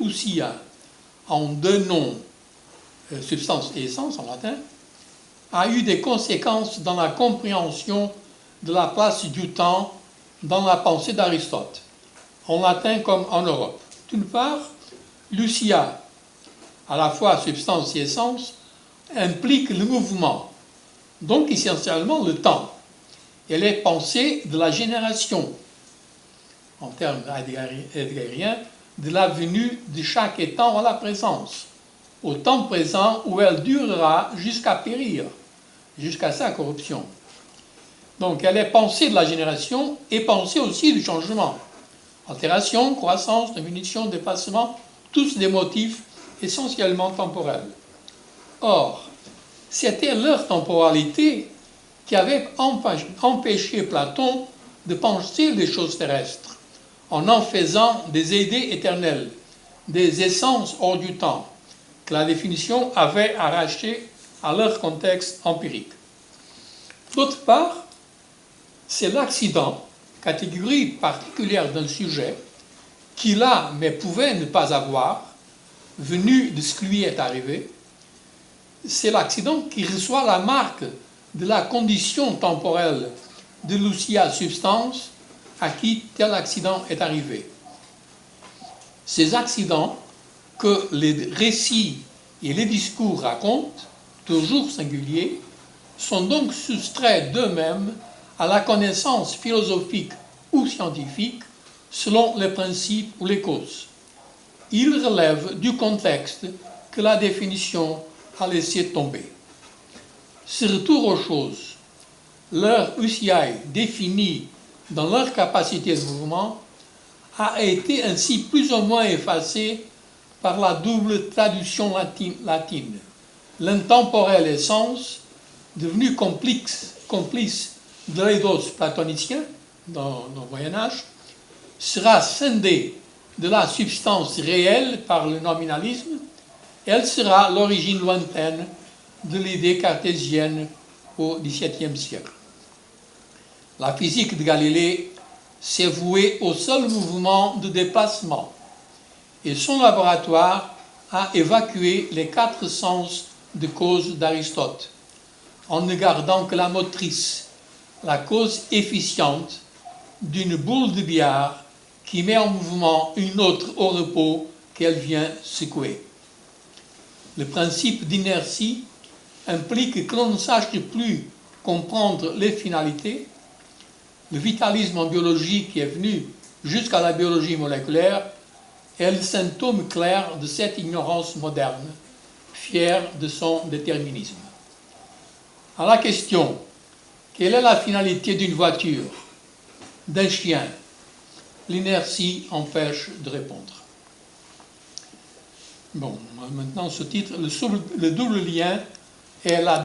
Ousia, en deux noms, substance et essence en latin, a eu des conséquences dans la compréhension de la place du temps dans la pensée d'Aristote, en latin comme en Europe. D'une part, l'ousia, à la fois substance et essence, implique le mouvement, donc essentiellement le temps. Elle est pensée de la génération, en termes heideggeriens, de la venue de chaque étant à la présence, au temps présent où elle durera jusqu'à périr, jusqu'à sa corruption. Donc elle est pensée de la génération et pensée aussi du changement. Altération, croissance, diminution, déplacement, tous des motifs essentiellement temporels. Or, c'était leur temporalité qui avait empêché Platon de penser les choses terrestres, en faisant des idées éternelles, des essences hors du temps, que la définition avait arrachées à leur contexte empirique. D'autre part, c'est l'accident, catégorie particulière d'un sujet, qu'il a mais pouvait ne pas avoir, venu de ce qui lui est arrivé. C'est l'accident qui reçoit la marque de la condition temporelle de l'ousia substance à qui tel accident est arrivé. Ces accidents que les récits et les discours racontent, toujours singuliers, sont donc soustraits d'eux-mêmes à la connaissance philosophique ou scientifique selon les principes ou les causes. Ils relèvent du contexte que la définition a laissé tomber. Ce retour aux choses, leur ousiae définie dans leur capacité de mouvement, a été ainsi plus ou moins effacé par la double traduction latine. L'intemporelle essence, devenue complice de l'éthos platonicien dans le Moyen-Âge, sera scindée de la substance réelle par le nominalisme. Elle sera l'origine lointaine de l'idée cartésienne au XVIIe siècle. La physique de Galilée s'est vouée au seul mouvement de déplacement et son laboratoire a évacué les 4 sens de cause d'Aristote en ne gardant que la motrice, la cause efficiente d'une boule de billard qui met en mouvement une autre au repos qu'elle vient secouer. Le principe d'inertie implique que l'on ne sache plus comprendre les finalités. Le vitalisme en biologie qui est venu jusqu'à la biologie moléculaire est le symptôme clair de cette ignorance moderne, fière de son déterminisme. À la question « Quelle est la finalité d'une voiture, d'un chien ?» l'inertie empêche de répondre. Bon, maintenant ce titre, le double lien est la